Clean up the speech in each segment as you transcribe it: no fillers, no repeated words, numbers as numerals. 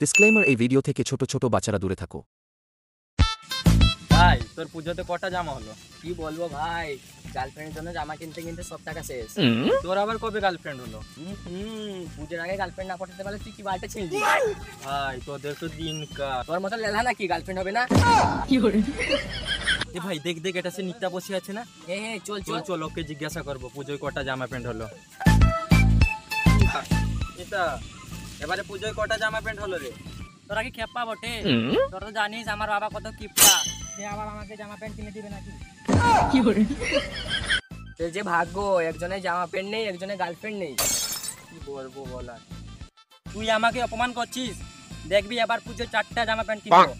Disclaimer, এই video থেকে ছোট ছোট বাচ্চারা দূরে থাকো। ভাই তোর পুজোতে কটা জামা হলো? কি বলবো ভাই, গার্লফ্রেন্ডের জন্য জামা কিনতে কিনতে সব টাকা শেষ। তোর আবার কবে গার্লফ্রেন্ড হলো? পুজোর আগে গার্লফ্রেন্ড না পটাতে পারলে তুই কি বালটা ছিঁড়বি? ভাই তোদের তো দিন কার। তোর মতো লেলা নাকি গার্লফ্রেন্ড হবে না? এ ভাই দেখ দেখ, এটা সে নিত্যা বসে আছে না? হ্যাঁ চল চল চল। চল, ওকে জিজ্ঞাসা করবো পুজোয় কটা জামা প্যান্ট হলো। এটা এবারে পুজোয় কটা জামা প্যান্ট হলো রে? তোরা কি খেপা বটে? তোরা তো জানিস আমার বাবা কত কিপটা, সে আবার আমাকে জামা প্যান্ট কিনে দিবে নাকি? তোর যে ভাগ্য, একজনের জামা প্যান্ট নেই, একজনের গার্লফ্রেন্ড নেই। কি বলবো বলা। তুই আমাকে অপমান করছিস, দেখবি এবার পুজো 4টা জামা প্যান্ট কিনবো।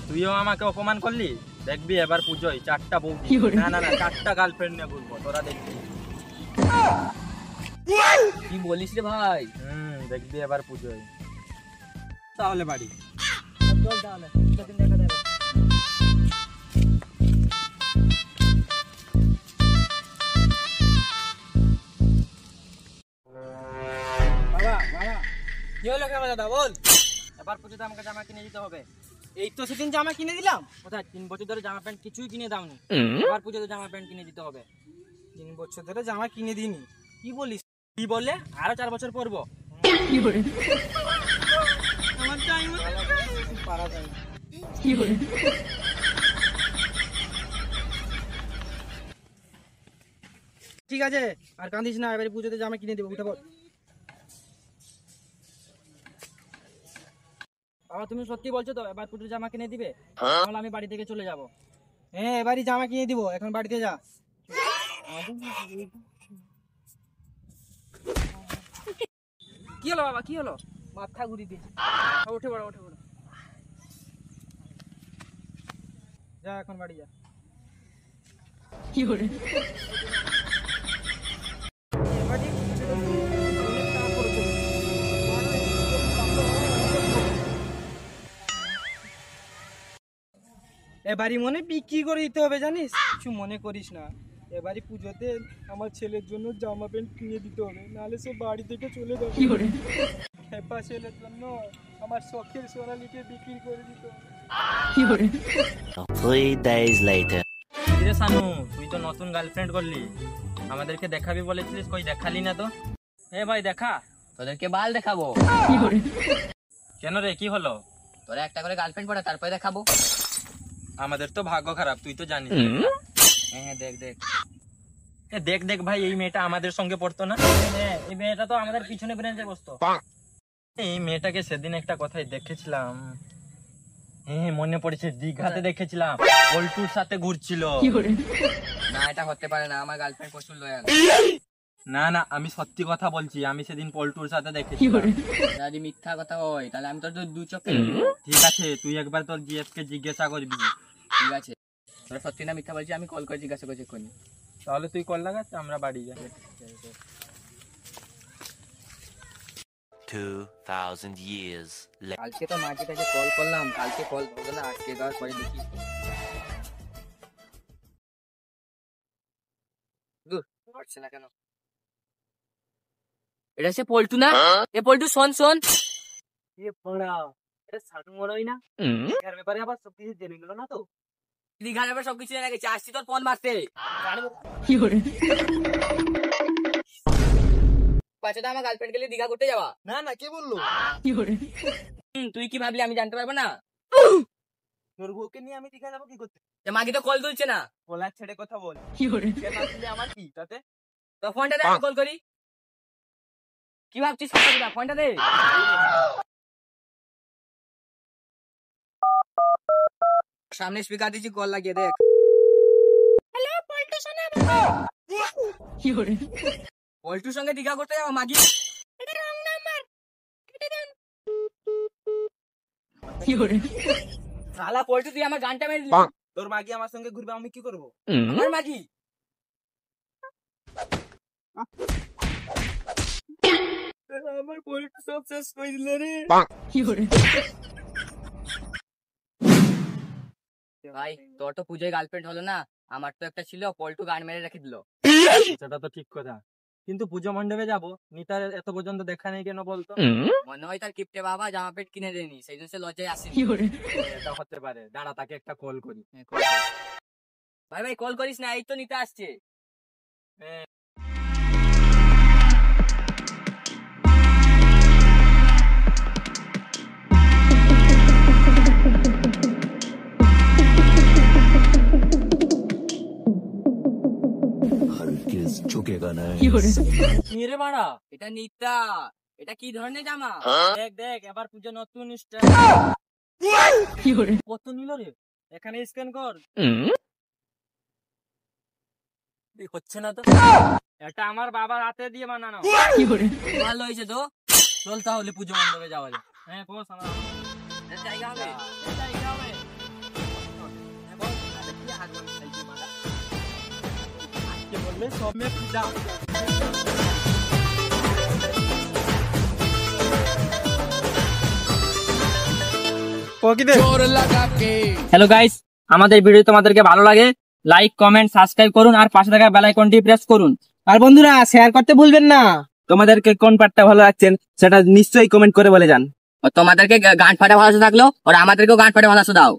তুইও আমাকে অপমান করলি, দেখবি এবার পুজোয় 4টা বউ, না না না 4টা গার্লফ্রেন্ড নিয়ে ঘুরবো, তোরা দেখবি। কি বলিস রে ভাই? দেখবি এবার পুজোয়। তাহলে বাড়ি চল তাহলে, সেদিন দেখা যাবে। বাবা বাবা, কি হলো কেমন দাদা বল? এবার পুজোতে আমাকে জামা কিনে দিতে হবে। এই তো সেদিন জামা কিনে দিলাম। কোথায়, 3 বছর ধরে জামা প্যান্ট কিছুই কিনে দাওনি, এবার পুজোতে জামা প্যান্ট কিনে দিতে হবে। 3 বছর ধরে জামা কিনে দিইনি? কি বলিস? কি বললে? আরো 4 বছর পরবো। আমার টাইম পারা যায় না। ঠিক আছে, আর কাঁদিস না, এবারে পুজোতে জামা কিনে দেবো, উঠে পড়। বাবা তুমি সত্যি বলছো তো এবার পুজোর জামা কিনে দিবে? তাহলে আমি বাড়ি থেকে চলে যাব। হ্যাঁ এবারই জামা কিনে দিব, এখন বাড়িতে যা। কি হলো বাবা, কি হলো? মাথা ঘুরিয়ে দিয়েছে। উঠে পড়ো উঠে পড়ো। যা এখন বাড়ি যা। এবারই মনে বিক্রি করে দিতে হবে জানিস, কিছু মনে করিস না। এবারই পুজোতে আমার ছেলের জন্য জামা প্যান্ট কিনে দিতে হবে, নাহলে সব বাড়ি থেকে চলে যাবে। খেপা ছেলের জন্য আমার শখের সোনালিকে বিক্রি করে দিতে হবে। 3 days later. কিরে সানু, তুই তো নতুন গার্লফ্রেন্ড করলি, আমাদেরকে দেখাবি বলেছিলিস, কই দেখালি না তো? এ ভাই দেখা। তোদেরকে বাল দেখাবো। কেন রে, কি হলো? তোরা একটা করে গার্লফ্রেন্ড পড়া, তারপরে দেখাবো। আমাদের তো ভাগ্য খারাপ, তুই তো জানিস। হ্যাঁ দেখ দেখ। এ দেখ দেখ ভাই, এই মেয়েটা আমাদের সঙ্গে পড়তো না? এই মেয়েটা তো আমাদের পিছনে বেঞ্চে বসতো। এই মেয়েটাকে সেদিন একটা কথাই দেখেছিলাম। হ্যাঁ মনে পড়েছে, দীঘাতে দেখেছিলাম, পল্টুর সাথে ঘুরছিল। না এটা হতে পারে না, আমার গার্লফ্রেন্ড প্রচুর লয়াল। না না আমি সত্যি কথা বলছি, আমি সেদিন পল্টুর সাথে দেখেছি। যদি মিথ্যা কথা হয় তাহলে আমি তোর দু চোখে। ঠিক আছে, তুই একবার তোর জিএফ কে জিজ্ঞাসা করবি। ঠিক আছে, তোরা সত্যি না মিথ্যা বলছি, আমি কল করে জিজ্ঞাসা করছি এক্ষুনি। তাহলে তুই কল লাগাস, আমরা বাড়ি যাই। 2000 years later. কালকে তো মাঝিটাকে কল করলাম, কালকে কল ধরবে না, আজকে দেওয়ার পরে দেখি। ধরছে না কেন? এটা সে পল্টু না? এ পল্টু শোন শোন। এ পড়া, এটা সানু মরই না? এর ব্যাপারে আবার সব কিছু জেনে গেল না তো? দীঘার ব্যাপারে সবকিছু জেনে গেছে, আসছি তোর ফোন মারতে। পাঁচটা আমার গার্লফ্রেন্ড গেলে দীঘা ঘুরতে যাওয়া। না না, কে বললো? তুই কি ভাবলি আমি জানতে পারবো না? তোর বউকে নিয়ে আমি দীঘা যাবো কি করতে? মাকে তো কল তুলছে না। বলার ছেড়ে কথা বল। সে না তুললে আমার কি তাতে? তো ফোনটা দে, কল করি। কি ভাবছিস? ফোনটা দে। সামনে স্পিকার দিচ্ছি, কল লাগিয়ে দেখ। হ্যালো পল্টু সোনা। পল্টুর সঙ্গে দীঘা করতে যাবো মাগি। এটা রং নাম্বার, কেটে দেন। শালা পল্টু, তুই আমার গানটা মেরে দিলি। তোর মাগি আমার সঙ্গে ঘুরবে, আমি কি করবো? আমার মাগি? আমার পল্টু সব শেষ করে দিল রে। ভাই তোর তো পুজোয় গার্লফ্রেন্ড হলো না, আমার তো একটা ছিল, পল্টু গান মেরে রেখে দিল। সেটা তো ঠিক কথা। কিন্তু পুজো মণ্ডপে যাবো, নিতার এত পর্যন্ত দেখা নেই কেন বলতো? মনে হয় তার কিপটে বাবা জামা প্যান্ট কিনে দেয়নি, সেই জন্য সে লজ্জায় আসেনি। এটা হতে পারে, দাঁড়া তাকে একটা কল করি। ভাই ভাই কল করিস না, এই তো নিতে আসছে। কি রে বাড়া, এটা নিতা, এটা কি ধরনের জামা? দেখ দেখ এবার পুজো নতুন স্টাইল। কত নিল রে? এখানে স্ক্যান কর। হচ্ছে না তো। এটা আমার বাবার হাতে দিয়ে বানানো। ভালো হয়েছে তো, চল তাহলে পুজো মণ্ডপে যাওয়া যায়। হ্যাঁ বস, আমার এর জায়গা হবে। এটাই হবে। হ্যাঁ, বল। আরে কি হাত বল, খেলছে বাড়া। আজকে বললে সব মেয়ে পূজা। হ্যালো গাইস, আমাদের ভিডিও তোমাদেরকে ভালো লাগে লাইক কমেন্ট সাবস্ক্রাইব করুন আর পাশে থাকা বেল আইকনটি প্রেস করুন। আর বন্ধুরা শেয়ার করতে ভুলবেন না। তোমাদেরকে কোন পার্টটা ভালো লাগছেন সেটা নিশ্চয়ই কমেন্ট করে বলে যান। তোমাদেরকে গান ফাটা ভালোবাসা থাকলো, আর আমাদেরকেও গান ফাটা ভালোবাসা দাও।